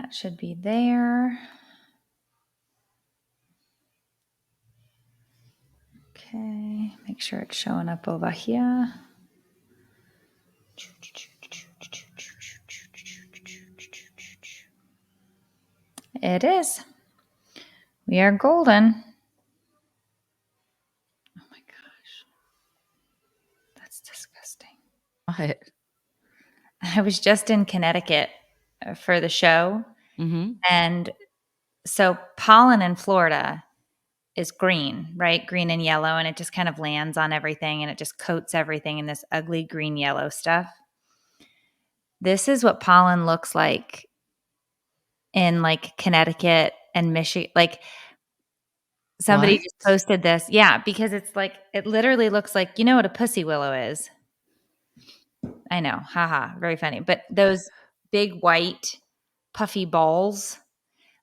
that should be there. Okay, make sure it's showing up over here. It is. We are golden. Oh my gosh. That's disgusting. What? I was just in Connecticut for the show. Mm-hmm. And so pollen in Florida is green, right? Green and yellow. And it just kind of lands on everything and it just coats everything in this ugly green yellow stuff. This is what pollen looks like in like Connecticut and Michigan. Like somebody What? just posted this. Yeah, because it's like, it literally looks like, you know what a pussy willow is? I know. Haha. Very funny. But those big white puffy balls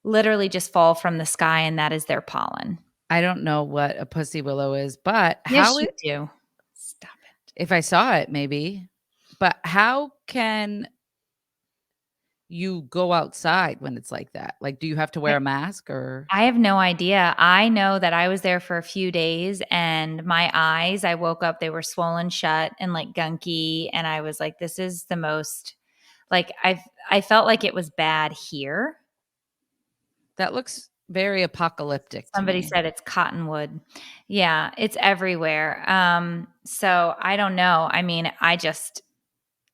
literally just fall from the sky and that is their pollen. I don't know what a pussy willow is, but Yes, how you it, do. Stop it. if I saw it, maybe, but how can you go outside when it's like that? Like, do you have to wear a mask or? I have no idea. I know that I was there for a few days and my eyes, I woke up, they were swollen shut and like gunky. And I was like, this is the most, like, I felt like it was bad here. That looks very apocalyptic to Somebody me. said it's cottonwood. Yeah, it's everywhere. So I don't know. I mean,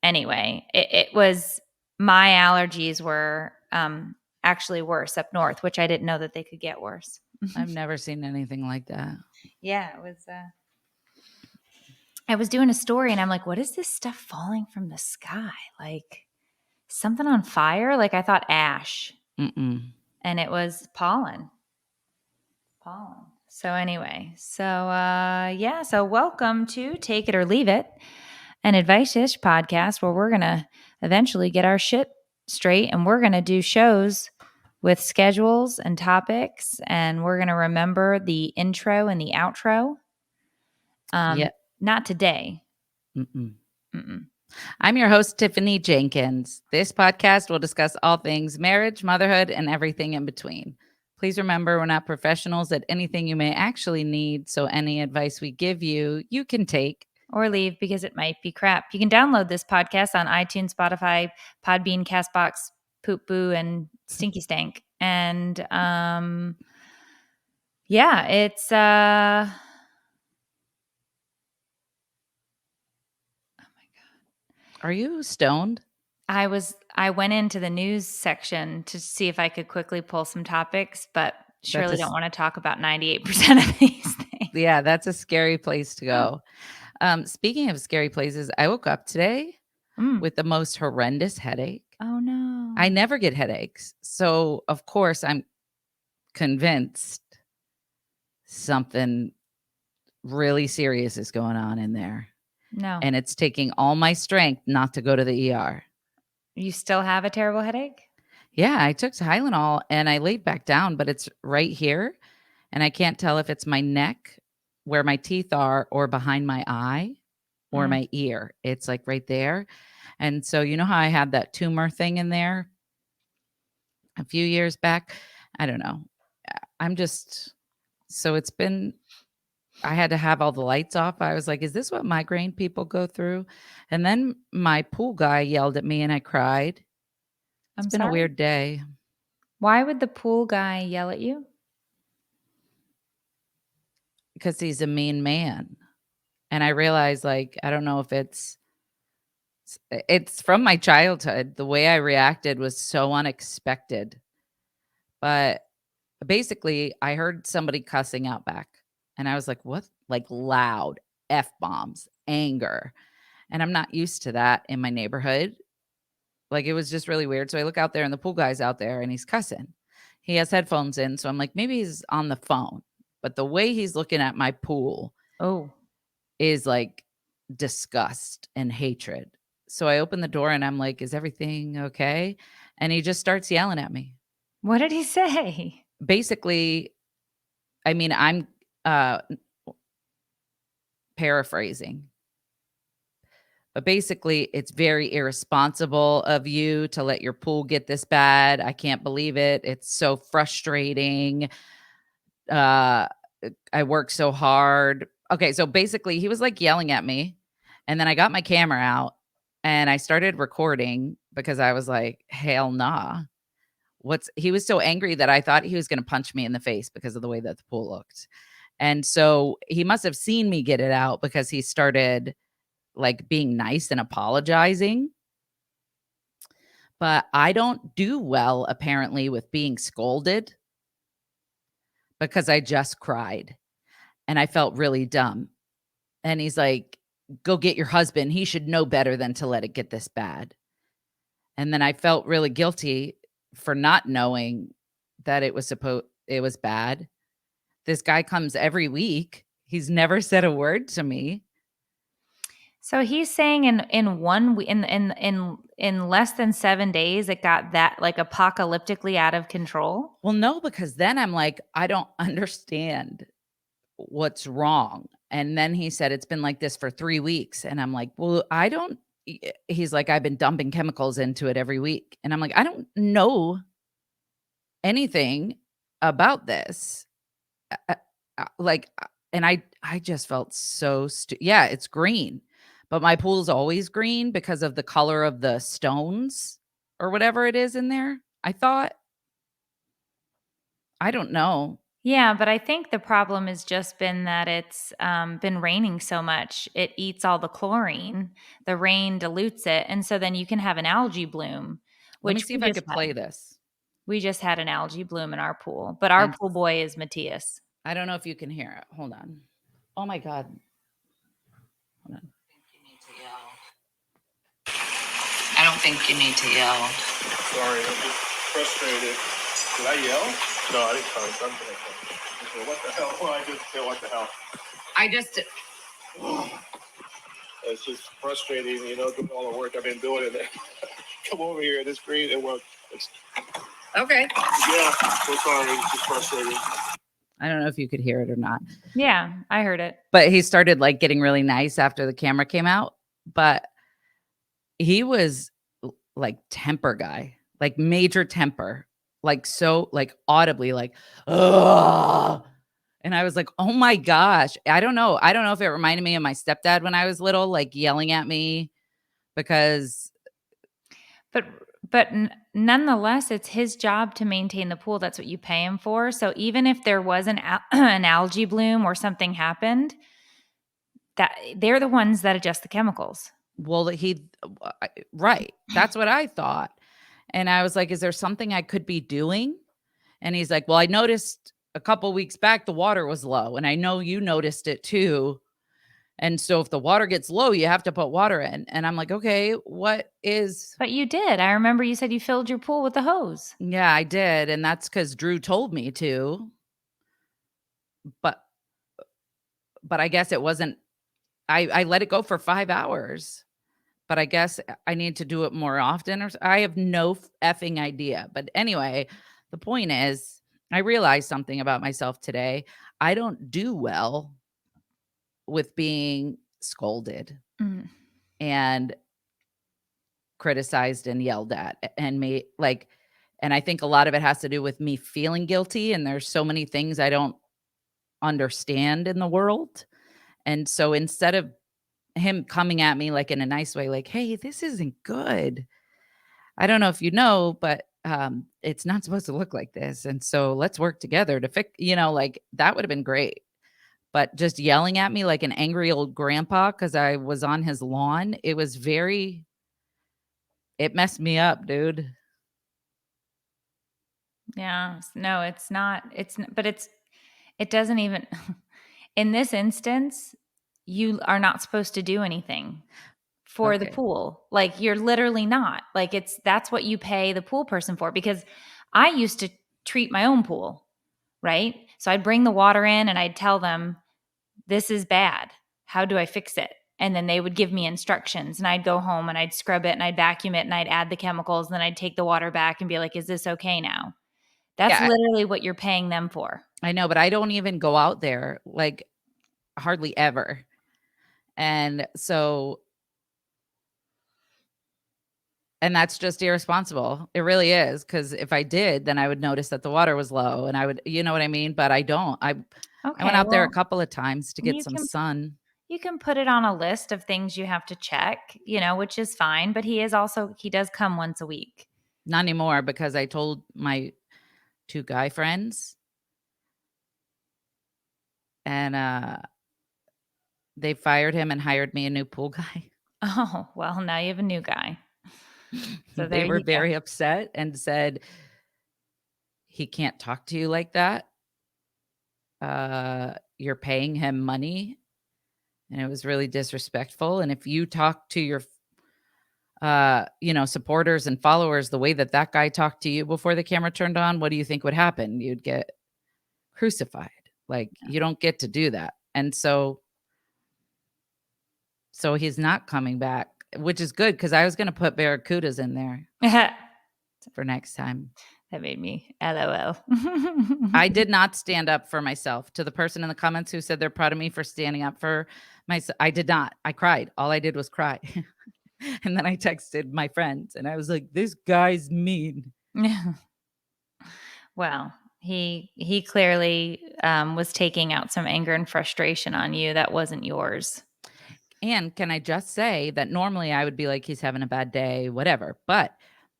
anyway, it was, my allergies were actually worse up north, which I didn't know that they could get worse. I've never seen anything like that. Yeah, it was. I was doing a story and I'm like, what is this stuff falling from the sky? Like something on fire? Like I thought ash. Mm-mm. And it was pollen. Pollen. So anyway, so welcome to Take It or Leave It, an advice-ish podcast where we're gonna eventually get our shit straight and we're gonna do shows with schedules and topics and we're gonna remember the intro and the outro. Yeah. Not today. Mm-mm. Mm-mm. I'm your host, Tiffany Jenkins. This podcast will discuss all things marriage, motherhood, and everything in between. Please remember, we're not professionals at anything you may actually need, so any advice we give you, you can take or leave because it might be crap. You can download this podcast on iTunes, Spotify, Podbean, Castbox, Poop Boo, and Stinky Stank. And yeah, it's oh my god. Are you stoned? I went into the news section to see if I could quickly pull some topics, but surely don't want to talk about 98% of these things. Yeah, that's a scary place to go. Speaking of scary places, I woke up today with the most horrendous headache. Oh no. I never get headaches. So of course I'm convinced something really serious is going on in there. No. And it's taking all my strength not to go to the ER. You still have a terrible headache? Yeah, I took Tylenol and I laid back down, but it's right here. And I can't tell if it's my neck where my teeth are or behind my eye or my ear. It's like right there. And so, you know how I had that tumor thing in there a few years back? I don't know. So it's been, I had to have all the lights off. I was like, is this what migraine people go through? And then my pool guy yelled at me and I cried. It's been a weird day. Why would the pool guy yell at you? Because he's a mean man. And I realized, like, I don't know if it's from my childhood. The way I reacted was so unexpected. But basically, I heard somebody cussing out back. And I was like, what? Like loud F-bombs, anger. And I'm not used to that in my neighborhood. Like it was just really weird. So I look out there and the pool guy's out there and he's cussing. He has headphones in. So I'm like, maybe he's on the phone. But the way he's looking at my pool is like disgust and hatred. So I open the door and I'm like, is everything okay? And he just starts yelling at me. What did he say? Basically, I mean, I'm paraphrasing, But basically, it's very irresponsible of you to let your pool get this bad. I can't believe it. It's so frustrating. Uh, I work so hard. Okay, so basically, he was like yelling at me. And then I got my camera out and I started recording because I was like, hell nah. He was so angry that I thought he was going to punch me in the face because of the way that the pool looked. And so he must have seen me get it out because he started like being nice and apologizing. But I don't do well apparently with being scolded because I just cried and I felt really dumb. And he's like, "Go get your husband. He should know better than to let it get this bad." And then I felt really guilty for not knowing that it was bad. This guy comes every week. He's never said a word to me. So he's saying in one in less than 7 days it got that like apocalyptically out of control. Well, no, because then I'm like, I don't understand what's wrong. And then he said it's been like this for 3 weeks. And I'm like, well, I don't. He's like, I've been dumping chemicals into it every week. And I'm like, I don't know anything about this. Uh, like, and I just felt so yeah, it's green, but my pool's always green because of the color of the stones or whatever it is in there. I thought, I don't know. Yeah, but I think the problem has just been that it's been raining so much. It eats all the chlorine. The rain dilutes it, and so then you can have an algae bloom, Let me which see if I could play this. we just had an algae bloom in our pool. But our And pool boy is Matthias. I don't know if you can hear it. Hold on. Oh my God. Hold on. I don't think you need to yell. Sorry, I'm just frustrated. Did I yell? No, I didn't curse. I'm gonna curse. What the hell? Well, I just said, what the hell? I just, It's just frustrating, doing all the work I've been doing and then come over here and it's green and work. okay. Yeah, so sorry. It's just frustrating. I don't know if you could hear it or not. Yeah, I heard it. But he started like getting really nice after the camera came out. But he was like temper guy, like major temper, like so like audibly like, ugh. And I was like, oh my gosh. I don't know. I don't know if it reminded me of my stepdad when I was little, like yelling at me because But nonetheless, it's his job to maintain the pool. That's what you pay him for. So even if there was an algae bloom or something happened, that they're the ones that adjust the chemicals. well, right. That's what I thought. And I was like, is there something I could be doing? And he's like, well, I noticed a couple weeks back the water was low. And I know you noticed it too. And so if the water gets low, you have to put water in. And I'm like, okay, what is. But you did. I remember you said you filled your pool with the hose. Yeah, I did. And that's because Drew told me to. But I guess it wasn't. I let it go for 5 hours. But I guess I need to do it more often. I have no effing idea. But anyway, the point is, I realized something about myself today. I don't do well with being scolded Mm. and criticized and yelled at and me like, and I think a lot of it has to do with me feeling guilty. And there's so many things I don't understand in the world. And so instead of him coming at me like in a nice way, like, hey, this isn't good. I don't know if you know, but it's not supposed to look like this. And so let's work together to fix, like that would have been great. But just yelling at me like an angry old grandpa because I was on his lawn, it messed me up, dude. Yeah. No, it's not. But it doesn't even, in this instance, you are not supposed to do anything for the Okay. pool. Like you're literally not. Like that's what you pay the pool person for, because I used to treat my own pool, right? So I'd bring the water in and I'd tell them, this is bad. How do I fix it? And then they would give me instructions and I'd go home and I'd scrub it and I'd vacuum it and I'd add the chemicals and then I'd take the water back and be like, is this okay now? That's Yeah, literally what you're paying them for. I know, but I don't even go out there like hardly ever. And so And that's just irresponsible. It really is. Because if I did, then I would notice that the water was low and I would, you know what I mean? But I don't. I went Okay, out there a well, couple of times to get you some can sun. you can put it on a list of things you have to check, which is fine, but he does come once a week. Not anymore because I told my 2 guy friends and, they fired him and hired me a new pool guy. Oh, well, now you have a new guy. So They there were you go. very upset and said, "He can't talk to you like that. You're paying him money, and it was really disrespectful, and if you talk to your supporters and followers the way that that guy talked to you before the camera turned on, what do you think would happen? You'd get crucified. Like, you don't get to do that." And so he's not coming back, which is good because I was gonna put barracudas in there That for next time. made me LOL. I did not stand up for myself. To the person in the comments who said they're proud of me for standing up for myself, I did not. I cried. All I did was cry. And then I texted my friends and I was like, "This guy's mean." Well, he clearly was taking out some anger and frustration on you that wasn't yours. And can I just say that normally I would be like, he's having a bad day, whatever. But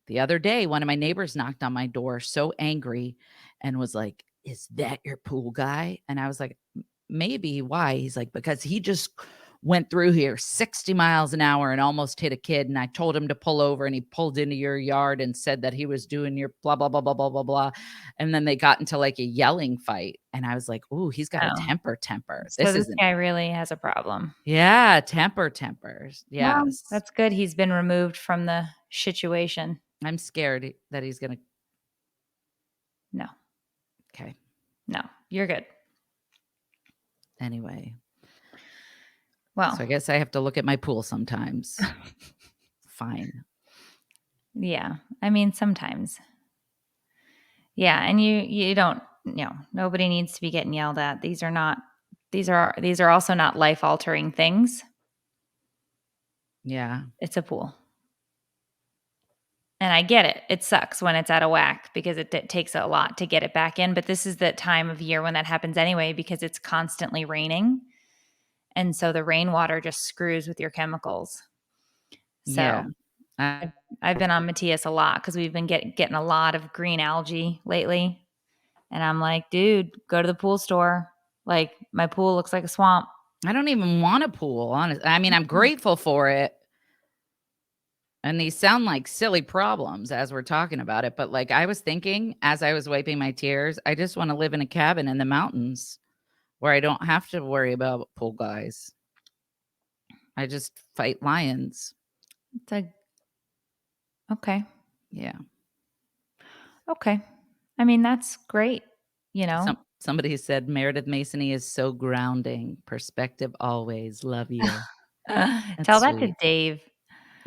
the other day, one of my neighbors knocked on my door so angry and was like, "Is that your pool guy?" And I was like, Maybe. Why?" He's like, "Because he just went through here 60 miles an hour and almost hit a kid. And I told him to pull over and he pulled into your yard and said that he was doing your blah, blah, blah, blah, blah, blah, blah." And then they got into like a yelling fight. And I was like, "Ooh, he's got a Oh, temper. so This this isn't." guy really has a problem. Yeah, tempers. Well, Yes. that's good. He's been removed from the situation. I'm scared that he's gonna. No, Okay. no, you're good. Anyway, Well, so I guess I have to look at my pool sometimes. Fine. yeah. I mean, sometimes. Yeah, and you don't, nobody needs to be getting yelled at. These are also not life-altering things. Yeah. It's a pool. And I get it. It sucks when it's out of whack because it takes a lot to get it back in, but this is the time of year when that happens anyway because it's constantly raining. And so the rainwater just screws with your chemicals. Yeah. So I've been on Matthias a lot because we've been getting a lot of green algae lately. And I'm like, dude, go to the pool store. Like, my pool looks like a swamp. I don't even want a pool, honestly. I mean, I'm grateful for it. And these sound like silly problems as we're talking about it. But like I was thinking as I was wiping my tears, I just want to live in a cabin in the mountains where I don't have to worry about pool guys. I just fight lions. It's like, okay. Yeah. Okay. I mean, that's great. Somebody said Meredith Masony is so grounding. Perspective always. Love you. Tell That's that to sweet. Dave.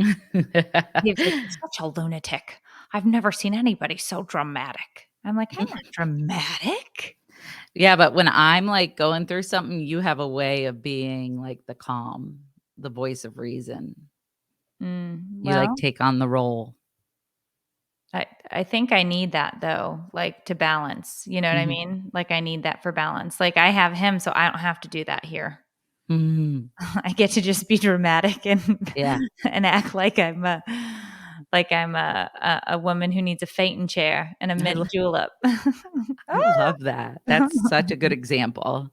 Dave's like, "You're such a lunatic. I've never seen anybody so dramatic." I'm like, I'm not dramatic. Yeah, but when I'm like going through something, you have a way of being like the calm, the voice of reason. You like Well, take on the role. I think I need that though, like to balance. You know what I Mhm. mean? Like I need that for balance. Like I have him, so I don't have to do that here. Mhm. I get to just be dramatic and Yeah. and act like I'm a woman who needs a fainting chair and a I lo mint julep. I love that. That's such a good example.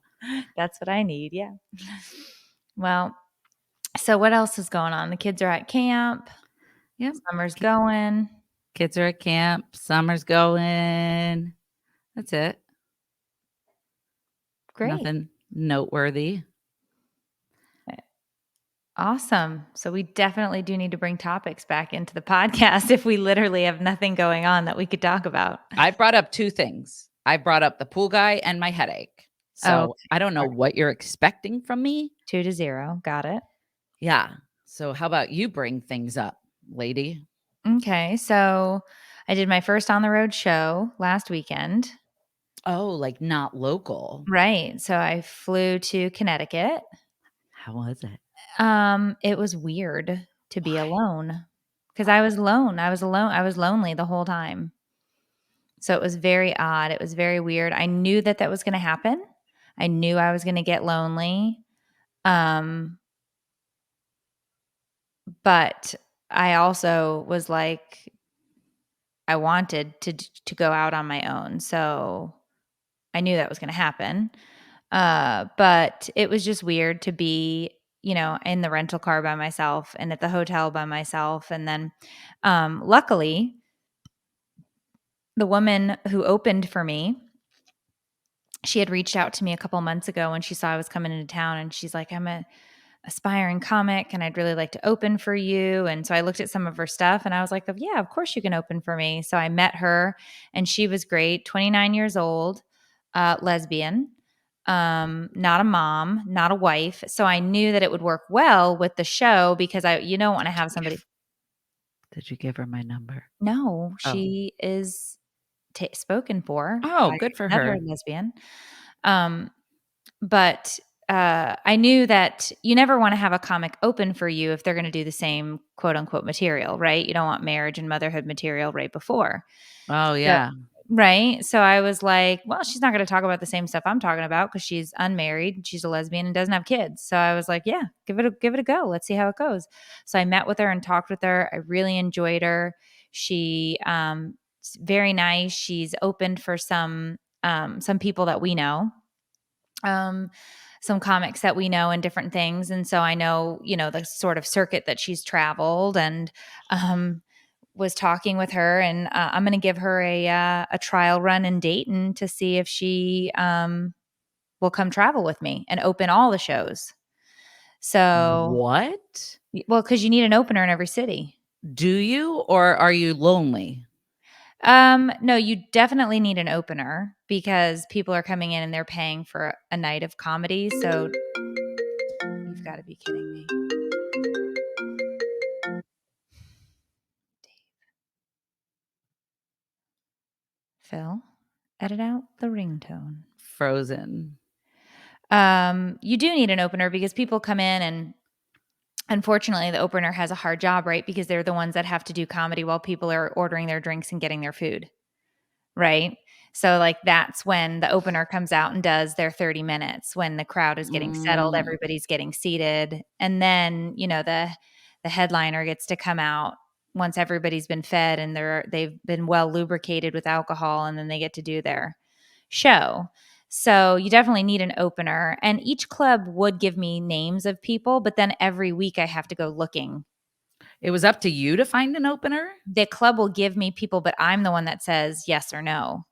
That's what I need. Yeah. Well, so what else is going on? The kids are at camp. Yep. Summer's Ki going. Kids are at camp, summer's going. That's it. Great. Nothing noteworthy. Awesome. So we definitely do need to bring topics back into the podcast if we literally have nothing going on that we could talk about. I brought up 2 things. I brought up the pool guy and my headache. Oh, So, I don't know what you're expecting from me. 2-0. Got it. Yeah. So, how about you bring things up, lady? Okay. So I did my first on the road show last weekend. Oh, like not local. Right. So I flew to Connecticut. How was it? It was weird to be Why? alone. because I was alone. I was alone. I was lonely the whole time. So it was very odd. It was very weird. I knew that that was going to happen. I knew I was going to get lonely. But I also was like, I wanted to go out on my own. So I knew that was going to happen. But it was just weird to be, in the rental car by myself and at the hotel by myself. And then, luckily, the woman who opened for me, she had reached out to me a couple months ago when she saw I was coming into town, and she's like, I'm a aspiring comic and I'd really like to open for you. And so I looked at some of her stuff and I was like, oh, yeah, of course you can open for me. So I met her and she was great, 29 years old, lesbian, not a mom, not a wife. So I knew that it would work well with the show because you don't want to have somebody. Did you give her my number? No, she is spoken for Oh, by good for another her. lesbian. But I knew that you never want to have a comic open for you if they're going to do the same quote unquote material, right? You don't want marriage and motherhood material right before. Oh, So, yeah. right. So I was like, well, she's not going to talk about the same stuff I'm talking about because she's unmarried, she's a lesbian and doesn't have kids. So I was like, yeah, give it a go. Let's see how it goes. So I met with her and talked with her. I really enjoyed her. She very nice. She's opened for some people that we know, some comics that we know and different things. And so I know, the sort of circuit that she's traveled, and was talking with her, and I'm going to give her a trial run in Dayton to see if she will come travel with me and open all the shows. So, What? well, because you need an opener in every city. Do you, or are you lonely? No, you definitely need an opener because people are coming in and they're paying for a night of comedy. So you've got to be kidding me. Phil, edit out the ringtone. Frozen. You do need an opener because people come in, and unfortunately the opener has a hard job, right? Because they're the ones that have to do comedy while people are ordering their drinks and getting their food, right? So like that's when the opener comes out and does their 30 minutes when the crowd is getting settled, everybody's getting seated, and then, the headliner gets to come out once everybody's been fed and they've been well lubricated with alcohol, and then they get to do their show. So you definitely need an opener, and each club would give me names of people, but then every week I have to go looking. It was up to you to find an opener? The club will give me people, but I'm the one that says yes or no.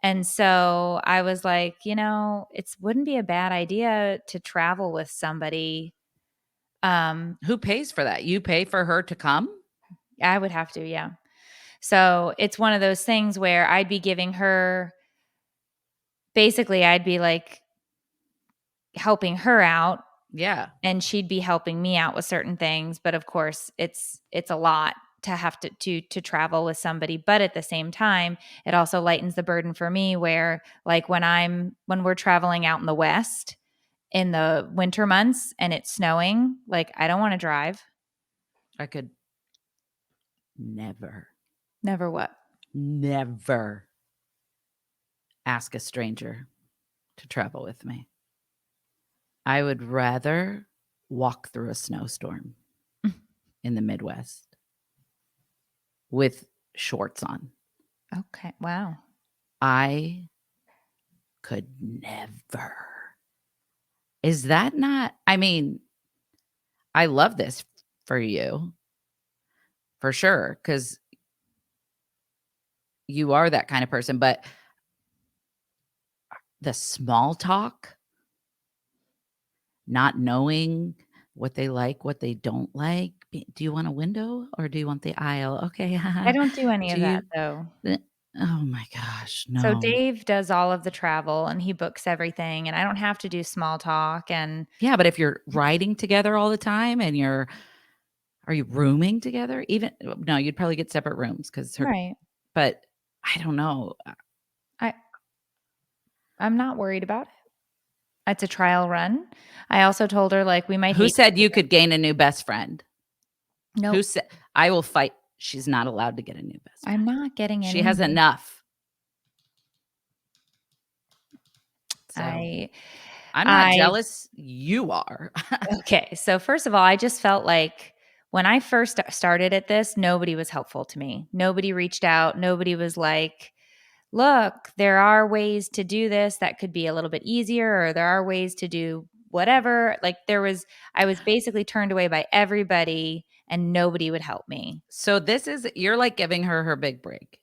And so I was like, it wouldn't be a bad idea to travel with somebody. Who pays for that? You pay for her to come? I would have to, yeah. So it's one of those things where I'd be giving her, basically I'd be like helping her out, Yeah. and she'd be helping me out with certain things. But of course it's a lot to have to travel with somebody. But at the same time, it also lightens the burden for me where like when we're traveling out in the West in the winter months and it's snowing, like I don't want to drive. I could never What? never ask a stranger to travel with me. I would rather walk through a snowstorm in the Midwest with shorts on. Okay. Wow. I could never. Is that not? I mean, I love this for you, for sure, because you are that kind of person. But the small talk, not knowing what they like, what they don't like. Do you want a window or do you want the aisle? Okay. I don't do any Do of that you? though. Oh my gosh, So no. Dave does all of the travel and he books everything, and I don't have to do small talk. And Yeah, but if you're riding together all the time and are you rooming together? Even no, you'd probably get separate rooms because her. right. But I don't know. I'm not worried about it. It's a trial run. I also told her like we might Who hate. said you could gain a new best friend? No, Who said I will fight? She's not allowed to get a new best I'm friend. not getting She any. has enough. So I I'm not I jealous. You are. Okay, so first of all, I just felt like when I first started at this, nobody was helpful to me. Nobody reached out. Nobody was like, look, there are ways to do this that could be a little bit easier, or there are ways to do whatever. Like I was basically turned away by everybody and nobody would help me. So you're like giving her big break.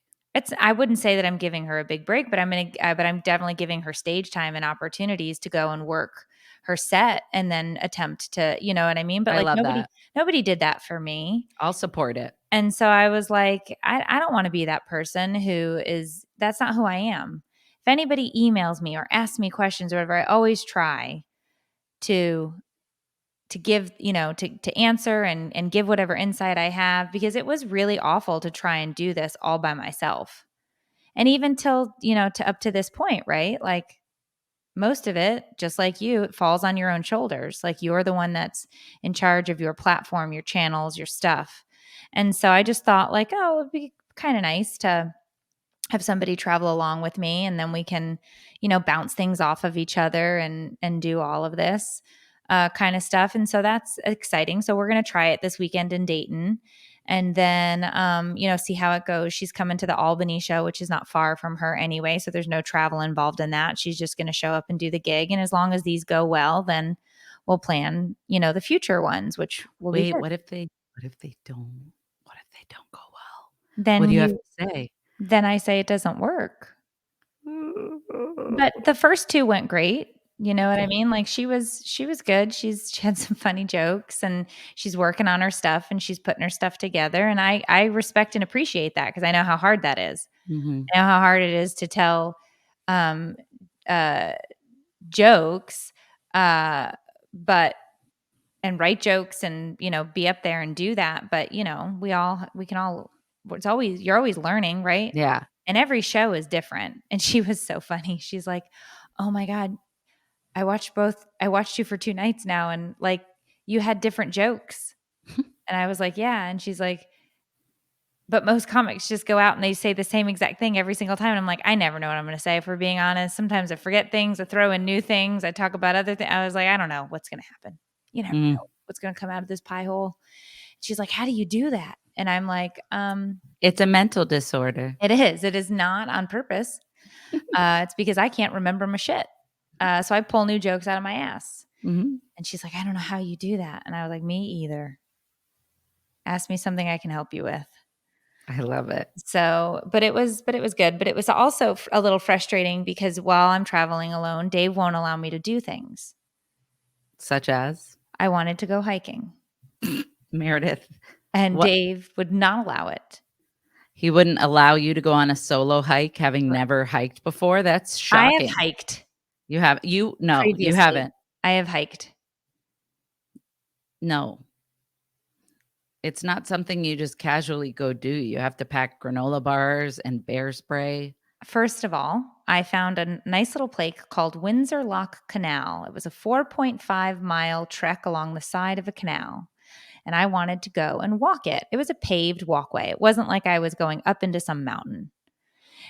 I wouldn't say that I'm giving her a big break, but I'm definitely giving her stage time and opportunities to go and work her set and then attempt to, you know what I mean? But I like love that. nobody did that for me. I'll support it. And so I was like, I don't want to be that person that's not who I am. If anybody emails me or asks me questions or whatever, I always try to give, to answer and give whatever insight I have, because it was really awful to try and do this all by myself. And even till, to up to this point, right? Like most of it, just like you, it falls on your own shoulders. Like you're the one that's in charge of your platform, your channels, your stuff. And so I just thought like, oh, it'd be kind of nice to have somebody travel along with me, and then we can, bounce things off of each other and do all of this kind of stuff. And so that's exciting. So we're going to try it this weekend in Dayton, and then see how it goes. She's coming to the Albany show, which is not far from her anyway, so there's no travel involved in that. She's just going to show up and do the gig, and as long as these go well, then we'll plan the future ones, which will be Wait, good. what if they don't go well? What Then do you have to say? then I say it doesn't work. But the first 2 went great, you know what I Good. mean? Like, she was good, she had some funny jokes, and she's working on her stuff, and she's putting her stuff together, and I respect and appreciate that, because I know how hard that is. Mhm. I know how hard it is to tell, um, uh, jokes, but and write jokes and, be up there and do that, but, we can all you're always learning, right? Yeah. And every show is different. And she was so funny. She's like, "Oh my god, I watched you for 2 nights now, and, like, you had different jokes." And I was like, "Yeah." And she's like, "But most comics just go out and they say the same exact thing every single time." And I'm like, "I never know what I'm gonna say, if we're being honest. Sometimes I forget things, I throw in new things, I talk about other things." I was like, "I don't know what's gonna happen. You never Mm. know what's gonna come out of this pie hole." She's like, "How do you do that?" And I'm like, It's a mental disorder. it is. It is not on purpose. It's because I can't remember my shit. So I pull new jokes out of my ass." Mhm. And she's like, "I don't know how you do that." And I was like, "Me either. Ask me something I can help you with." I love it. So, but it was good. But it was also a little frustrating, because while I'm traveling alone, Dave won't allow me to do things. Such as I wanted to go hiking, Meredith. and What? Dave would not allow it. He wouldn't allow you to go on a solo hike having never hiked before? That's I have shocking. hiked No, you previously. haven't. I have hiked. No. It's not something you just casually go do. You have to pack granola bars and bear spray. First of all, I found a nice little place called Windsor Loch Canal. It was a 4.5-mile trek along the side of a canal, and I wanted to go and walk it. It was a paved walkway. It wasn't like I was going up into some mountain.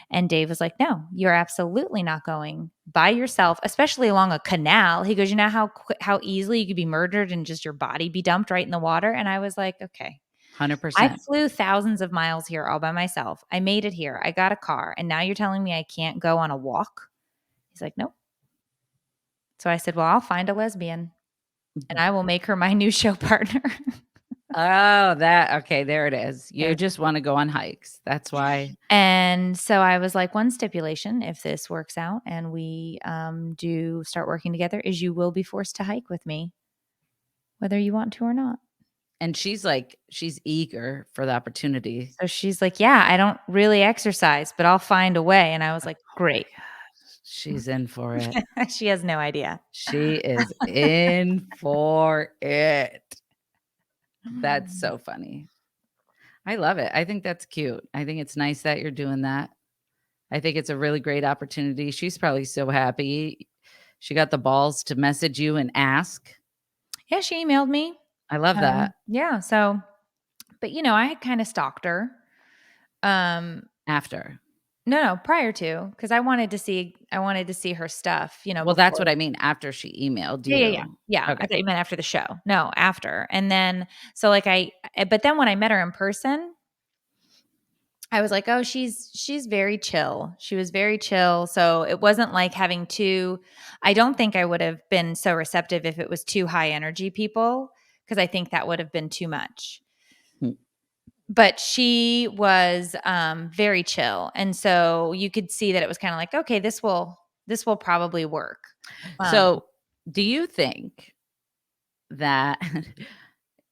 And Dave was like, "No, you're absolutely not going by yourself, especially along a canal." He goes, "You know how easily you could be murdered and just your body be dumped right in the water?" And I was like, "Okay." I 100%. flew thousands of miles here all by myself. I made it here. I got a car. And now you're telling me I can't go on a walk? He's like, "Nope." So I said, "Well, I'll find a lesbian and I will make her my new show partner." Oh, okay, there it is. You There. just wanna go on hikes. That's why. And so I was like, "One stipulation, if this works out and we do start working together, is you will be forced to hike with me, whether you want to or not." And she's eager for the opportunity. So she's like, "Yeah, I don't really exercise, but I'll find a way." And I was like, Oh my "Great." gosh, she's in for it. She has no idea. She is in for it. That's so funny. I love it. I think that's cute. I think it's nice that you're doing that. I think it's a really great opportunity. She's probably so happy. She got the balls to message you and ask. Yeah, she emailed me. I love that. Yeah, so But I had kind of stalked her. After. No, prior to, because I wanted to see her stuff, Well, that's before. what I mean. After she emailed Yeah, yeah, yeah. you. Yeah, Okay. I thought you meant after the show. No, after. And then so like but then when I met her in person, I was like, "Oh, she's very chill." She was very chill. So it wasn't like having I don't think I would have been so receptive if it was two high energy people, because I think that would have been too much. Hmm. But she was very chill. And so you could see that it was kind of like, okay, this will probably work. So, do you think that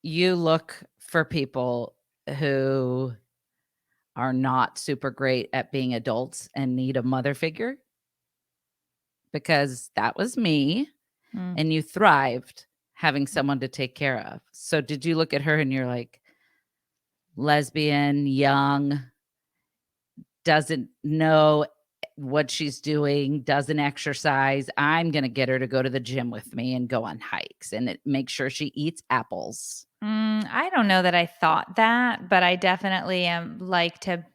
you look for people who are not super great at being adults and need a mother figure? Because that was me, Mm. and you thrived having someone to take care of. So, did you look at her and you're like, lesbian, young, doesn't know what she's doing, doesn't exercise. I'm going to get her to go to the gym with me and go on hikes and make sure she eats apples. I don't know that I thought that, but I definitely am like to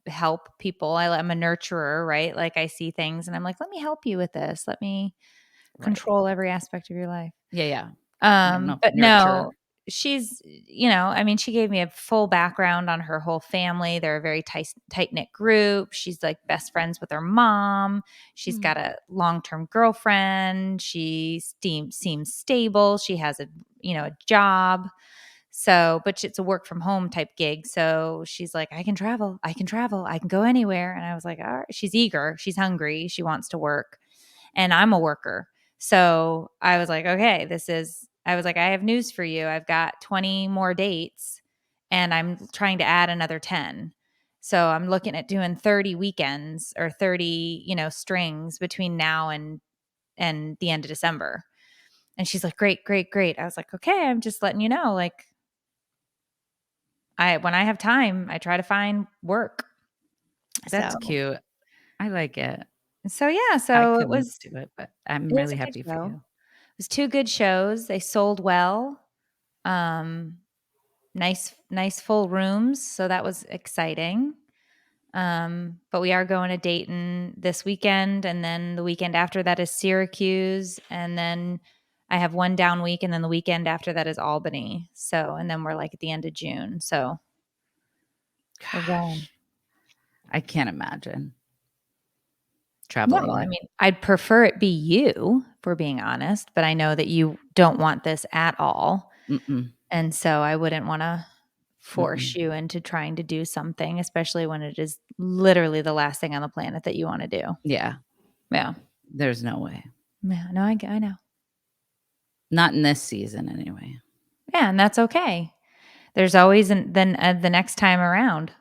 help people. I'm a nurturer, right? Like I see things and I'm like, let me help you with this. Let me Right. control every aspect of your life. Yeah, yeah. I don't know. But Nurture. no, she's, I mean, she gave me a full background on her whole family. They're a very tight knit group. She's like best friends with her mom. She's got a long-term girlfriend. She seems stable. She has a job. So, but it's a work from home type gig. So she's like, I can travel. I can go anywhere. And I was like, all right. She's eager. She's hungry. She wants to work. And I'm a worker. So I was like, okay, I was like, I have news for you. I've got 20 more dates and I'm trying to add another 10. So I'm looking at doing 30 weekends or 30, strings between now and the end of December. And she's like, great, great, great. I was like, okay, I'm just letting you know, like, when I have time, I try to find work. That's So, cute. I like it. yeah, I so couldn't do it, but I'm it was really a good happy for show. you. It was two good shows. They sold well. Nice full rooms, so that was exciting. But we are going to Dayton this weekend, and then the weekend after that is Syracuse, and then I have one down week, and then the weekend after that is Albany. So, and then we're like at the end of June. So we're going. Gosh, I can't imagine No, traveling. I mean, I'd prefer it be you, if we're being honest, but I know that you don't want this at all. Mm-mm, And so I wouldn't want to force mm-mm. you into trying to do something, especially when it is literally the last thing on the planet that you want to do. Yeah, Yeah. there's no way. Yeah. No, I know. Not in this season, anyway. Yeah. And that's okay. There's always the next time around.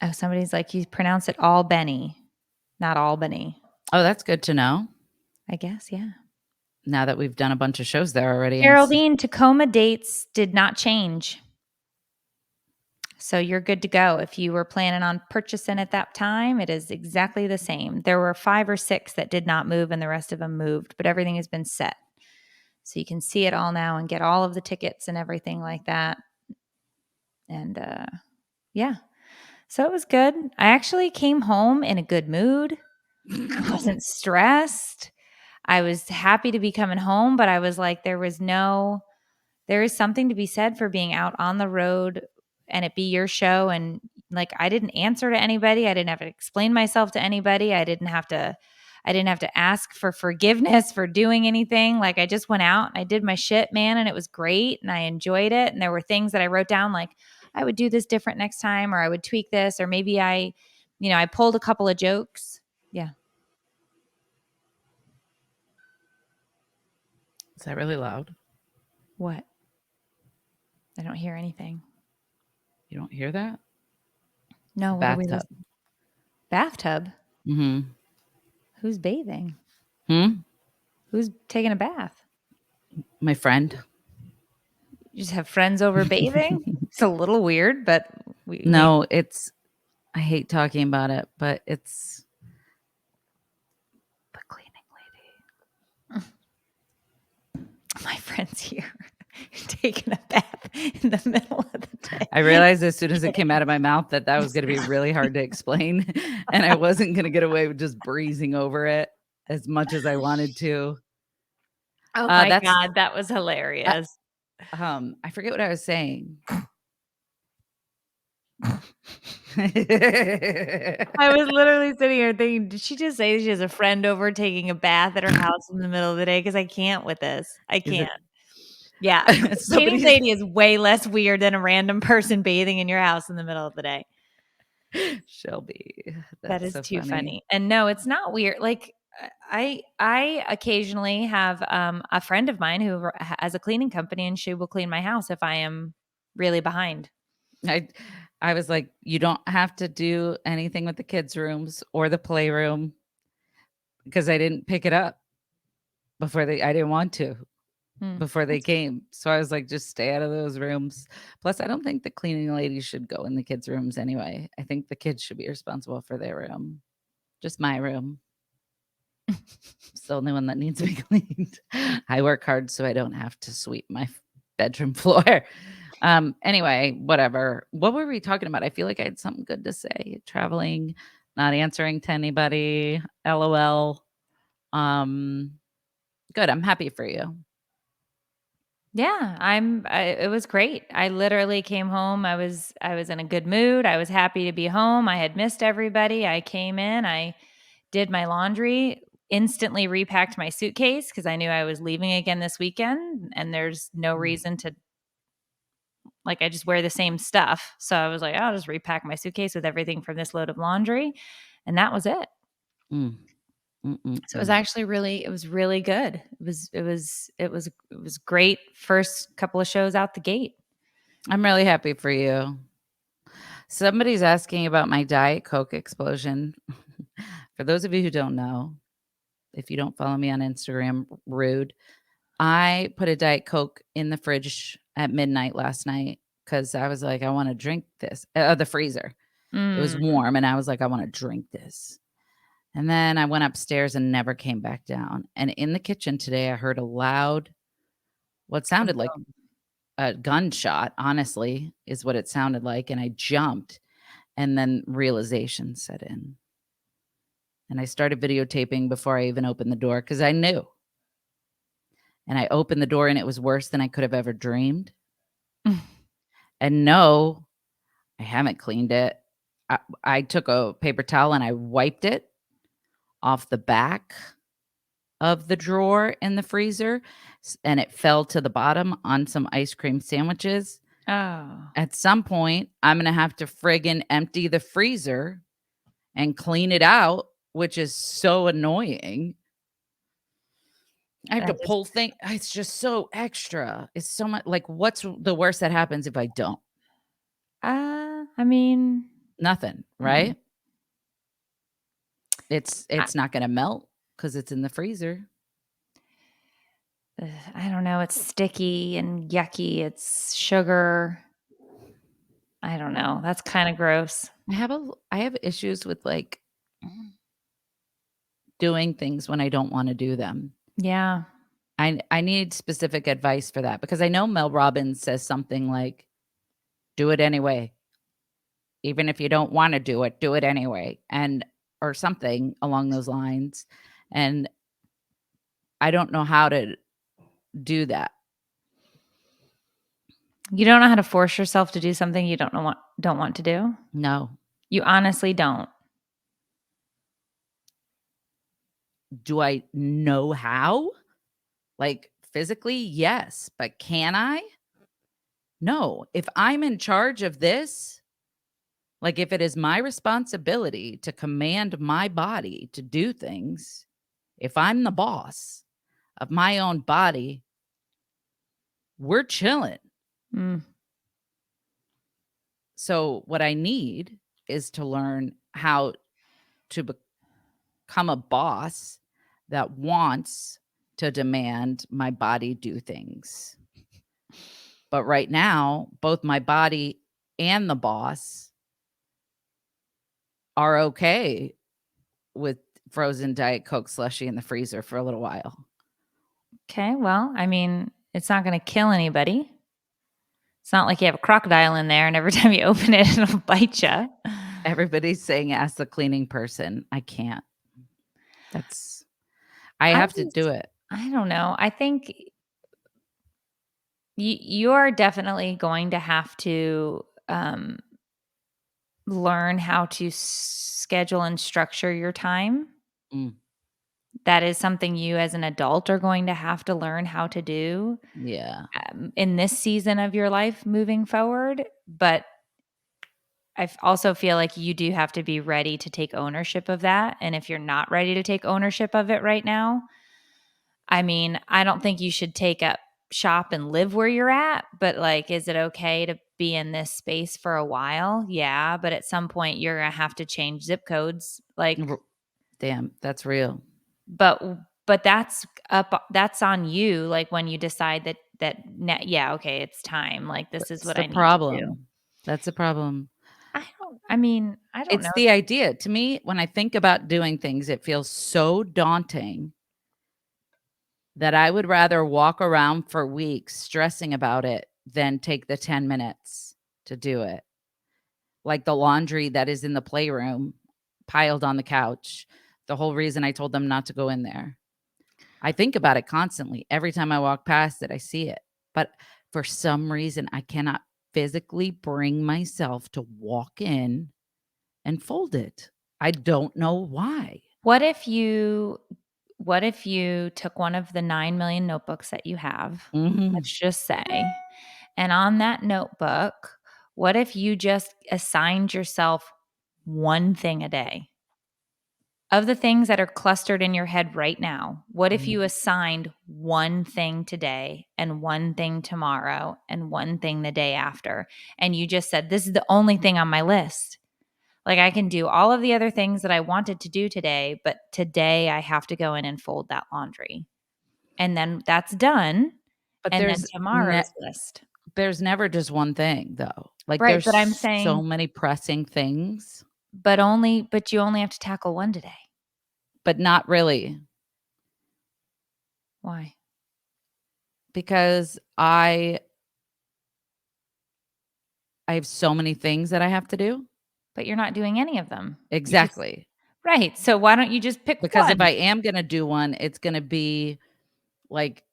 Oh, somebody's like, you pronounce it Albany, not Albany. Oh, that's good to know. I guess. Yeah. Now that we've done a bunch of shows there already. Geraldine, Tacoma dates did not change. So you're good to go. If you were planning on purchasing at that time, it is exactly the same. There were 5 or 6 that did not move and the rest of them moved, but everything has been set. So you can see it all now and get all of the tickets and everything like that. And yeah. So it was good. I actually came home in a good mood. I wasn't stressed. I was happy to be coming home, but I was like, there is something to be said for being out on the road and it be your show. And like, I didn't answer to anybody. I didn't have to explain myself to anybody. I didn't have to ask for forgiveness for doing anything. Like, I just went out and I did my shit, man. And it was great. And I enjoyed it. And there were things that I wrote down, like, I would do this different next time, or I would tweak this, or maybe I pulled a couple of jokes. Yeah. Is that really loud? What? I don't hear anything. You don't hear that? No, what are we Bathtub. listening? Bathtub? Mm-hmm. Who's bathing? Hmm? Who's taking a bath? My friend. You just have friends over bathing? It's a little weird, but No, I hate talking about it, but it's the cleaning lady. my friend's here. taking a bath in the middle of the day. I realized as soon as it came out of my mouth that was going to be really hard to explain, and I wasn't going to get away with just breezing over it as much as I wanted to. Oh my That's God, that was hilarious. I forget what I was saying. I was literally sitting here thinking, did she just say she has a friend over taking a bath at her house in the middle of the day? Because I can't with this. I Is it- can't. Yeah. Cleaning Somebody's lady is way less weird than a random person bathing in your house in the middle of the day. Shelby. That That's is so too funny. And no, it's not weird. Like I occasionally have a friend of mine who has a cleaning company, and she will clean my house if I am really behind. I was like, you don't have to do anything with the kids' rooms or the playroom because I didn't pick it up I didn't want to before they came. So I was like, just stay out of those rooms. Plus, I don't think the cleaning lady should go in the kids' rooms anyway. I think the kids should be responsible for their room. Just my room. It's the only one that needs to be cleaned. I work hard so I don't have to sweep my bedroom floor. Anyway, whatever. What were we talking about? I feel like I had something good to say. Traveling, not answering to anybody. LOL. Good. I'm happy for you. Yeah, it was great. I literally came home. I was in a good mood. I was happy to be home. I had missed everybody. I came in, I did my laundry, instantly repacked my suitcase because I knew I was leaving again this weekend, and there's no reason to, like, I just wear the same stuff. So I was like, I'll just repack my suitcase with everything from this load of laundry, and that was it. Mm. So it was actually it was really good. It was great first couple of shows out the gate. I'm really happy for you. Somebody's asking about my Diet Coke explosion. For those of you who don't know, if you don't follow me on Instagram, rude. I put a Diet Coke in the fridge at midnight last night because I was like, I want to drink this. The freezer. It was warm, and I was like, I want to drink this. And then I went upstairs and never came back down. And in the kitchen today, I heard a loud, what sounded like a gunshot, honestly, is what it sounded like. And I jumped, and then realization set in. And I started videotaping before I even opened the door because I knew. And I opened the door, and it was worse than I could have ever dreamed. And no, I haven't cleaned it. I took a paper towel and I wiped it off the back of the drawer in the freezer, and it fell to the bottom on some ice cream sandwiches. Oh. At some point, I'm going to have to friggin' empty the freezer and clean it out, which is so annoying. I have to pull things. It's just so extra. It's so much. Like, what's the worst that happens if I don't? I mean, Nothing, right? It's not going to melt because it's in the freezer. I don't know. It's sticky and yucky. It's sugar. I don't know. That's kind of gross. I have issues with like doing things when I don't want to do them. Yeah. I need specific advice for that because I know Mel Robbins says something like, do it anyway. Even if you don't want to do it anyway. Or something along those lines. And I don't know how to do that. You don't know how to force yourself to do something you don't want to do? No. You honestly don't. Do I know how? Like physically, yes. But can I? No. If I'm in charge of this, like if it is my responsibility to command my body to do things, if I'm the boss of my own body, we're chilling. So what I need is to learn how to become a boss that wants to demand my body do things. But right now, both my body and the boss are okay with frozen Diet Coke slushie in the freezer for a little while. Okay. Well, I mean, It's not going to kill anybody. It's not like you have a crocodile in there and every time you open it, it'll bite you. Everybody's saying, ask the cleaning person. I can't. I have to do it. I don't know. I think you are definitely going to have to learn how to schedule and structure your time. Mm. That is something you as an adult are going to have to learn how to do Yeah. in this season of your life moving forward. But I also feel like you do have to be ready to take ownership of that. And if you're not ready to take ownership of it right now, I mean, I don't think you should take up shop and live where you're at, but like, is it okay to be in this space for a while? Yeah. But at some point you're going to have to change zip codes. Like, damn, that's real. But that's on you. Like when you decide yeah, okay, it's time. Like this is what I need to do. That's a problem. I don't know. It's the idea. To me, when I think about doing things, it feels so daunting that I would rather walk around for weeks stressing about it than take the 10 minutes to do it. Like the laundry that is in the playroom piled on the couch. The whole reason I told them not to go in there. I think about it constantly. Every time I walk past it, I see it. But for some reason, I cannot physically bring myself to walk in and fold it. I don't know why. What if you took one of the 9 million notebooks that you have, let's just say, and on that notebook, what if you just assigned yourself one thing a day? Of the things that are clustered in your head right now, what if you assigned one thing today and one thing tomorrow and one thing the day after? And you just said, this is the only thing on my list. Like I can do all of the other things that I wanted to do today, but today I have to go in and fold that laundry. And then that's done. But And then tomorrow's list. There's never just one thing though. Like Right, there's but I'm saying so many pressing things. But you only have to tackle one today. But not really. Why? Because I have so many things that I have to do. But you're not doing any of them. Exactly. Right. So why don't you just pick because one? if I am going to do one, it's going to be like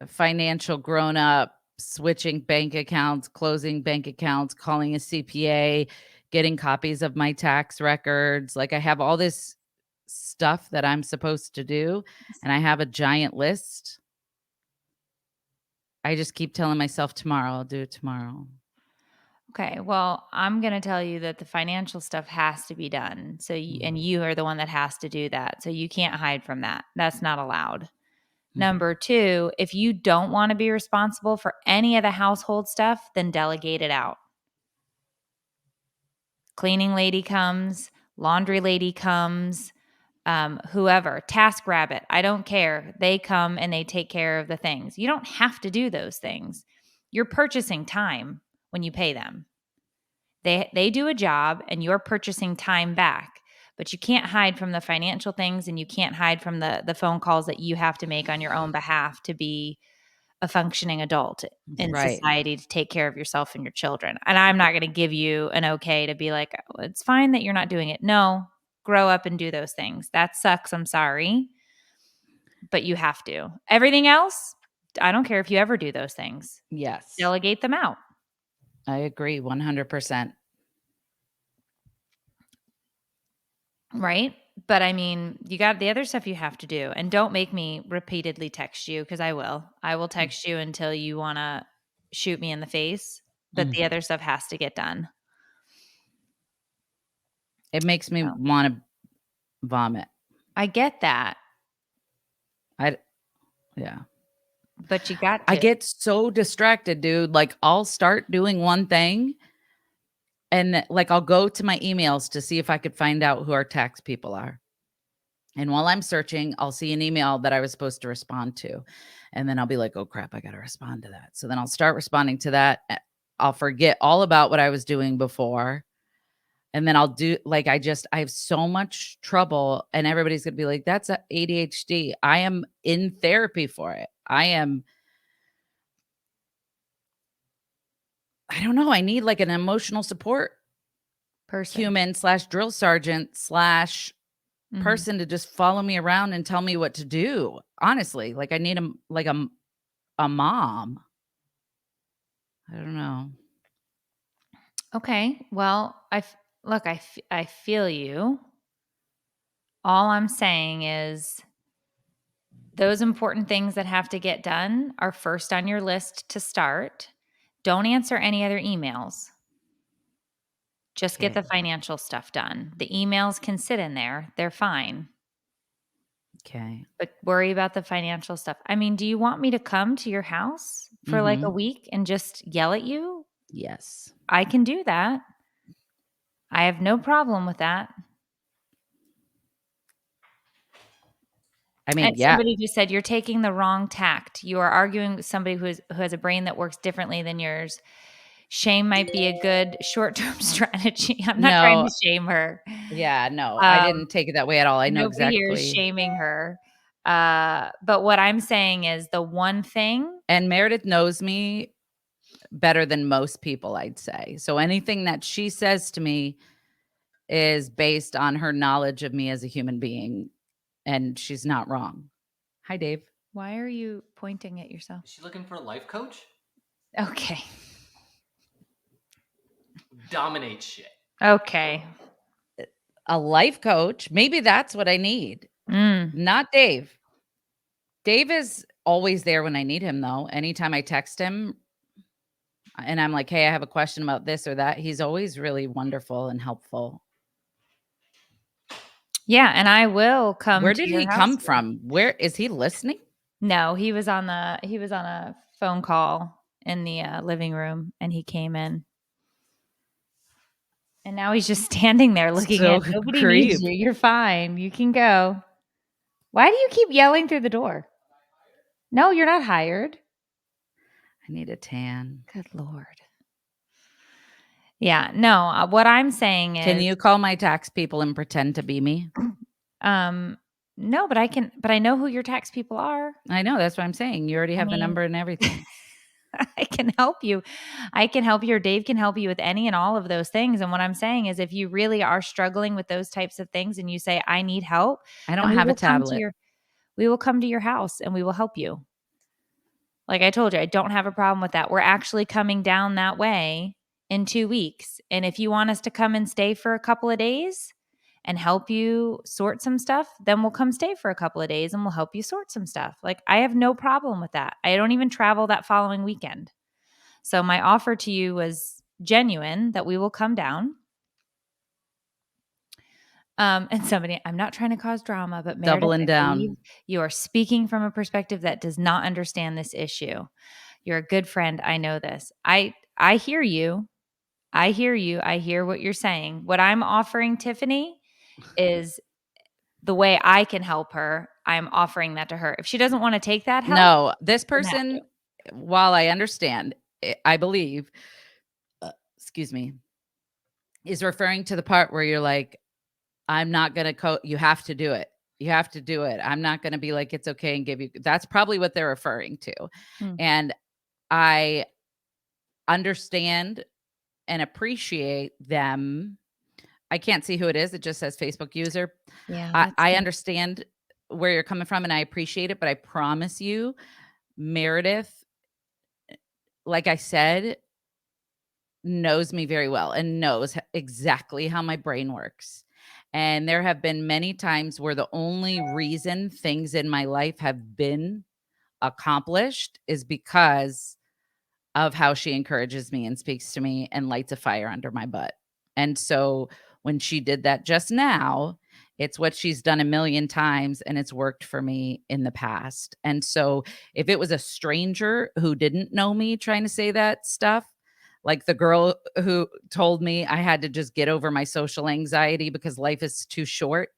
financial grown up, switching bank accounts, closing bank accounts, calling a CPA, getting copies of my tax records. Like I have all this stuff that I'm supposed to do, and I have a giant list. I just keep telling myself tomorrow, I'll do it tomorrow. Okay, well, I'm going to tell you that the financial stuff has to be done. So, and you are the one that has to do that. So you can't hide from that. That's not allowed. Number 2, if you don't want to be responsible for any of the household stuff, then delegate it out. Cleaning lady comes, laundry lady comes, whoever, TaskRabbit, I don't care. They come and they take care of the things. You don't have to do those things. You're purchasing time when you pay them. They do a job and you're purchasing time back, but you can't hide from the financial things and you can't hide from the phone calls that you have to make on your own behalf to be a functioning adult in society, to take care of yourself and your children. And I'm not going to give you an okay to be like, oh, it's fine that you're not doing it. No, grow up and do those things. That sucks. I'm sorry. But you have to. Everything else, I don't care if you ever do those things. Yes. Delegate them out. I agree 100%. Right? But I mean, you got the other stuff you have to do. And don't make me repeatedly text you because I will. I will text you until you want to shoot me in the face. But the other stuff has to get done. It makes me want to vomit. I get that. Yeah. But you got to. I get so distracted, dude. Like I'll start doing one thing and like I'll go to my emails to see if I could find out who our tax people are. And while I'm searching, I'll see an email that I was supposed to respond to. And then I'll be like, oh crap, I got to respond to that. So then I'll start responding to that. I'll forget all about what I was doing before. And then I'll do like, I have so much trouble and everybody's going to be like, that's a ADHD. I am in therapy for it. I am I don't know. I need like an emotional support person. human / drill sergeant / Mhm. person to just follow me around and tell me what to do. Honestly, like I need a mom. I don't know. Okay. Well, look, I feel you. All I'm saying is those important things that have to get done are first on your list to start. Don't answer any other emails. Just get the Okay. financial stuff done. The emails can sit in there. They're fine. Okay. But worry about the financial stuff. I mean, do you want me to come to your house for like a week and just yell at you? Yes. I can do that. I have no problem with that. I mean, And yeah. somebody just said, "You're taking the wrong tact. You are arguing with somebody who has a brain that works differently than yours. Shame might be a good short-term strategy." I'm not trying No. to shame her. Yeah, no. I Um, didn't take it that way at all. I know Nobody here is exactly. shaming her. But what I'm saying is the one thing. And Meredith knows me better than most people, I'd say. So anything that she says to me is based on her knowledge of me as a human being, and she's not wrong. Hi, Dave. Why are you pointing at yourself? Is she looking for a life coach? Okay. Dominate shit. Okay. A life coach. Maybe that's what I need. Mm. Not Dave. Dave is always there when I need him, though. Anytime I text him and I'm like, hey, I have a question about this or that, he's always really wonderful and helpful. Yeah, and I will come Where to did your he house. come from? Where is he listening? No, he was on a phone call in the living room, and he came in. And now he's just standing there looking So in. Nobody needs creep. you. You're fine. You can go. Why do you keep yelling through the door? No, you're not hired. I need a tan. Good Lord. Yeah, no, what I'm saying is Can you call my tax people and pretend to be me? no, but I know who your tax people are. I know. That's what I'm saying. You already have the mean, number and everything. I can help you. I can help you, or Dave can help you with any and all of those things. And what I'm saying is if you really are struggling with those types of things and you say, I need help, I then don't have a tablet. we will come to your house and we will help you. Like I told you, I don't have a problem with that. We're actually coming down that way in 2 weeks. And if you want us to come and stay for a couple of days and help you sort some stuff, then we'll come stay for a couple of days and we'll help you sort some stuff. Like I have no problem with that. I don't even travel that following weekend. So my offer to you was genuine that we will come down. And somebody, I'm not trying to cause drama, but Meredith, Doubling I believe down. you are speaking from a perspective that does not understand this issue. You're a good friend. I know this. I hear you. I hear you. I hear what you're saying. What I'm offering Tiffany is the way I can help her. I'm offering that to her. If she doesn't want to take that help, No, this she doesn't have person, while I understand, I believe, excuse me, is referring to the part where you're like, I'm not going to you have to do it. You have to do it. I'm not going to be like, it's okay and give you. That's probably what they're referring to. Hmm. And I understand and appreciate them. I can't see who it is. It just says Facebook user. Yeah, I understand where you're coming from and I appreciate it, but I promise you, Meredith, like I said, knows me very well and knows exactly how my brain works. And there have been many times where the only reason things in my life have been accomplished is because of how she encourages me and speaks to me and lights a fire under my butt. And so when she did that just now, it's what she's done a million times and it's worked for me in the past. And so if it was a stranger who didn't know me trying to say that stuff, like the girl who told me I had to just get over my social anxiety because life is too short,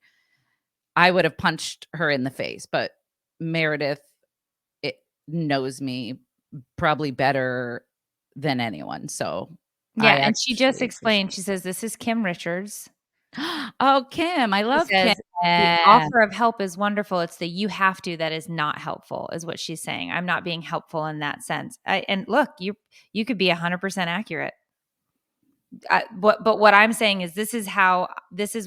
I would have punched her in the face. But Meredith knows me probably better than anyone. So Yeah, I and she just actually appreciate explained, she says, "This is Kim Richards. Oh, Kim, I She love Kim. says, "The offer of help is wonderful. It's the you have to that is not helpful," is what she's saying. I'm not being helpful in that sense. And look, you could be 100% accurate. But what I'm saying is this is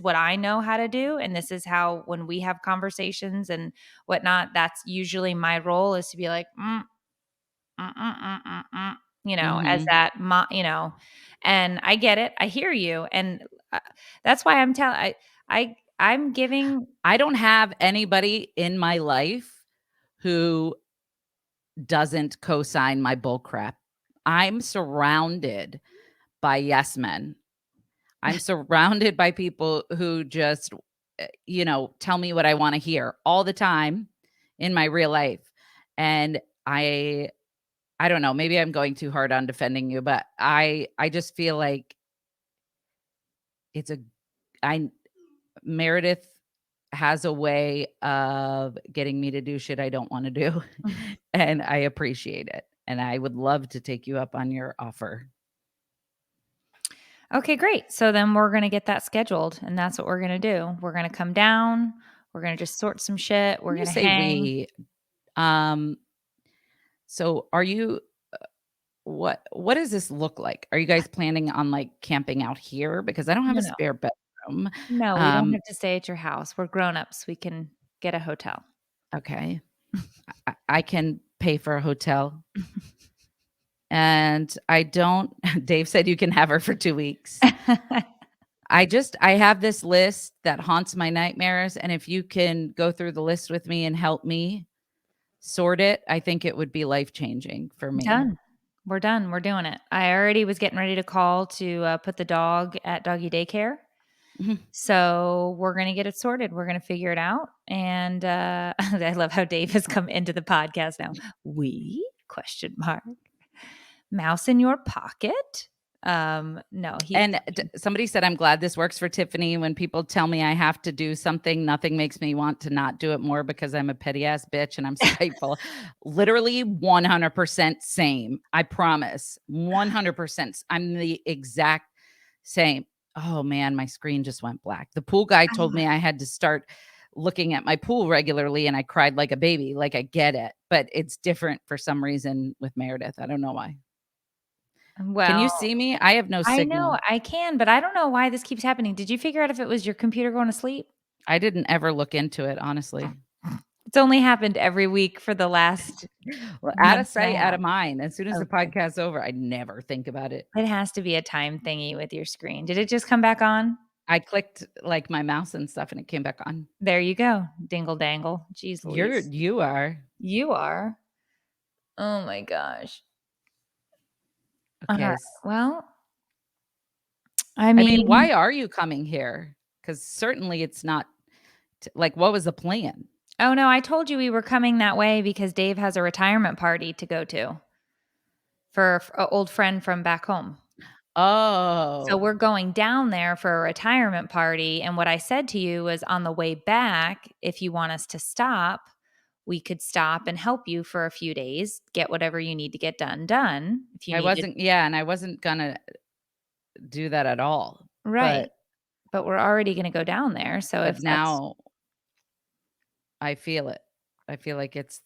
what I know how to do, and this is how when we have conversations and whatnot, that's usually my role is to be like, as Mhm. that, and I get it. I hear you, and that's why I'm telling. I'm giving. I don't have anybody in my life who doesn't co-sign my bull crap. I'm surrounded by yes men. I'm surrounded by people who just, tell me what I want to hear all the time in my real life. And I don't know, maybe I'm going too hard on defending you, but I just feel like it's a I Meredith has a way of getting me to do shit I don't want to do, and I appreciate it. And I would love to take you up on your offer. Okay, great. So then we're gonna get that scheduled, and that's what we're gonna do. We're gonna come down. We're gonna just sort some shit. We're When you gonna say hang. we, um, so are you what does this look like? Are you guys planning on like camping out here? Because I don't have No, a no, spare bedroom. no. We don't Um, have to stay at your house. We're grown-ups. We can get a hotel. okay. I can pay for a hotel. And I don't Dave said you can have her for 2 weeks. I have this list that haunts my nightmares, and if you can go through the list with me and help me sort it, I think it would be life-changing for me. Done. We're done. We're doing it. I already was getting ready to call to put the dog at doggy daycare. Mhm. So we're going to get it sorted. We're going to figure it out. And I love how Dave has come into the podcast now. We question mark mouse in your pocket. No, he's And somebody said, "I'm glad this works for Tiffany. When people tell me I have to do something, nothing makes me want to not do it more because I'm a petty ass bitch and I'm spiteful." Literally 100% same. I promise. 100%. I'm the exact same. Oh man, my screen just went black. The pool guy told me I had to start looking at my pool regularly and I cried like a baby. Like I get it, but it's different for some reason with Meredith. I don't know why. Can you well. see me? I have no I know signal. I can, but I don't know why this keeps happening. Did you figure out if it was your computer going to sleep? I didn't ever look into it, honestly. It's only happened every week for the last Well, out of month and a sight, out half. of mind. As soon as the Okay. podcast's over, I never think about it. It has to be a time thingy with your screen. Did it just come back on? I clicked like my mouse and stuff and it came back on. There you go. Dingle dangle. Jeez Louise. You are. You are. Oh my gosh. Okay. Well, I I mean, mean, why are you coming here? Because certainly it's not like what was the plan? oh no, I told you we were coming that way because Dave has a retirement party to go to for an old friend from back home. So Oh, we're going down there for a retirement party. And what I said to you was on the way back, if you want us to stop, we could stop and help you for a few days, get whatever you need to get done. If you I needed, wasn't, yeah, and I wasn't gonna do that at all. right. But we're already going to go down there. So if But that's now I feel it. I feel like it's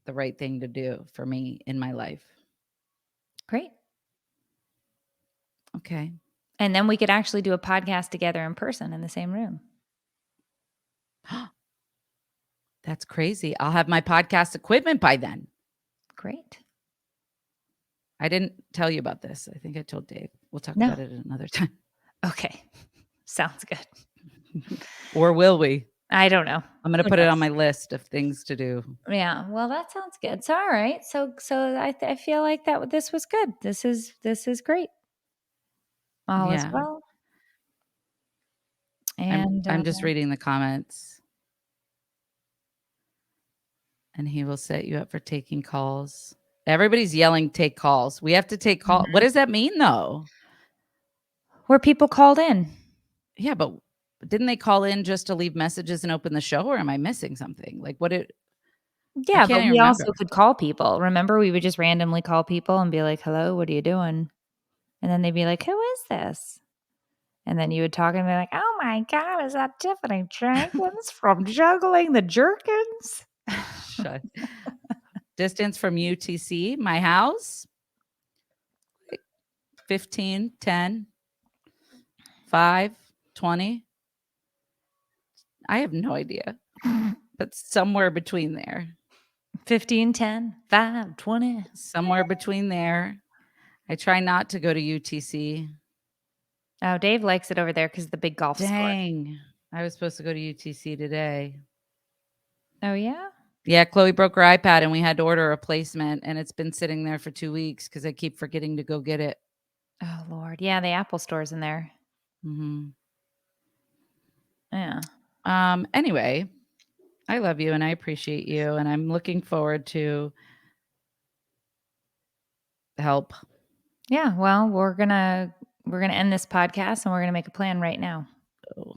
the right thing to do for me in my life. great. Okay. And then we could actually do a podcast together in person in the same room. That's crazy. I'll have my podcast equipment by then. Great. I didn't tell you about this. I think I told Dave. We'll talk No. about it another time. Okay. Sounds good. Or will we? I don't know. I'm going to Who put it on knows? my list of things to do. Yeah, well, that sounds good. So, all right. So I feel like that this was good. This is great. All is Yeah. well. And I'm just reading the comments. And he will set you up for taking calls. Everybody's yelling take calls. We have to take call. What does that mean though? where people called in. Yeah, but didn't they call in just to leave messages and open the show, or am I missing something? Like what it I Yeah, can't but even we remember. also could call people. Remember, we would just randomly call people and be like, "Hello, what are you doing?" And then they'd be like, "Who is this?" And then you would talk and be like, oh my God, is that Tiffany Jenkins from Juggling the Jenkins? Shut. Distance from UTC, my house, 15, 10, 5, 20. I have no idea, but somewhere between there. 15, 10, 5, 20. Somewhere between there. I try not to go to UTC. Oh, Dave likes it over there because the big golf score. Dang. I was supposed to go to UTC today. Oh, yeah? Yeah, Chloe broke her iPad and we had to order a replacement, and it's been sitting there for 2 weeks because I keep forgetting to go get it. Oh, Lord. Yeah, the Apple store's in there. Mm-hmm. Yeah. Anyway, I love you and I appreciate you, and I'm looking forward to help. Yeah, well, we're gonna end this podcast and we're gonna make a plan right now. Oh.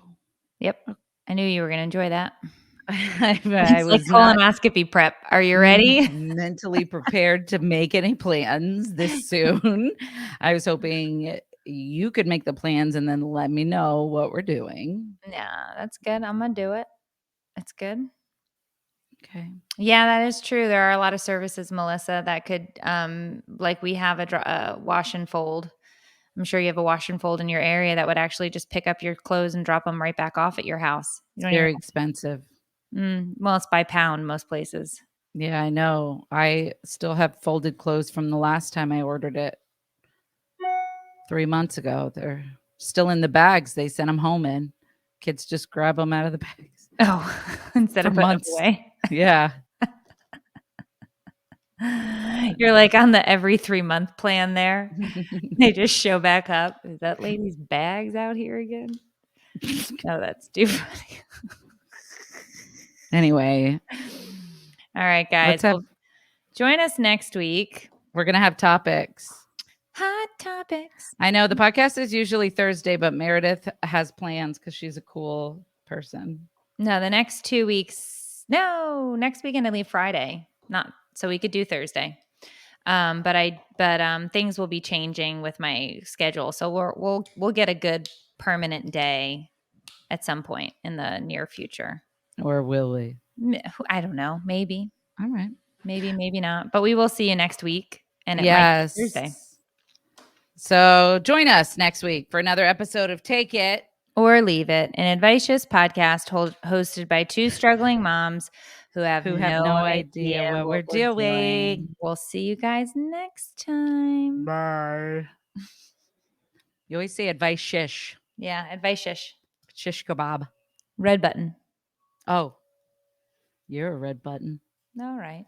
Yep. I knew you were gonna enjoy that. I It's like was not colonoscopy prep. Are you ready? mentally prepared to make any plans this soon. I was hoping you could make the plans and then let me know what we're doing. Yeah, that's good. I'm gonna do it. It's good. Okay. Yeah, that is true. There are a lot of services, Melissa, that could, like we have a wash and fold. I'm sure you have a wash and fold in your area that would actually just pick up your clothes and drop them right back off at your house. You don't Very expensive. well, it's by pound most places. Yeah, I know. I still have folded clothes from the last time I ordered it 3 months ago. They're still in the bags. They sent them home in. Kids just grab them out of the bags. Oh, instead of For putting months. them away. Yeah. You're like on the every 3-month plan there. They just show back up. Is that lady's bags out here again? Oh, that's too funny. Anyway, All right, guys. Well, join us next week. we're going to have topics. Hot topics. I know the podcast is usually Thursday, but Meredith has plans because she's a cool person. No, the next 2 weeks. No, next weekend I leave Friday. Not so we could do Thursday. But things will be changing with my schedule. So we'll get a good permanent day at some point in the near future. Or will we? I don't know. Maybe. All right. Maybe not. But we will see you next week. And it might be Thursday. So join us next week for another episode of Take It or Leave It, an advice podcast hosted by two struggling moms who have no idea what we're doing. We'll see you guys next time. Bye. You always say advice shish. Yeah, advice shish. Shish kebab. Red button. Oh, you're a red button. All right.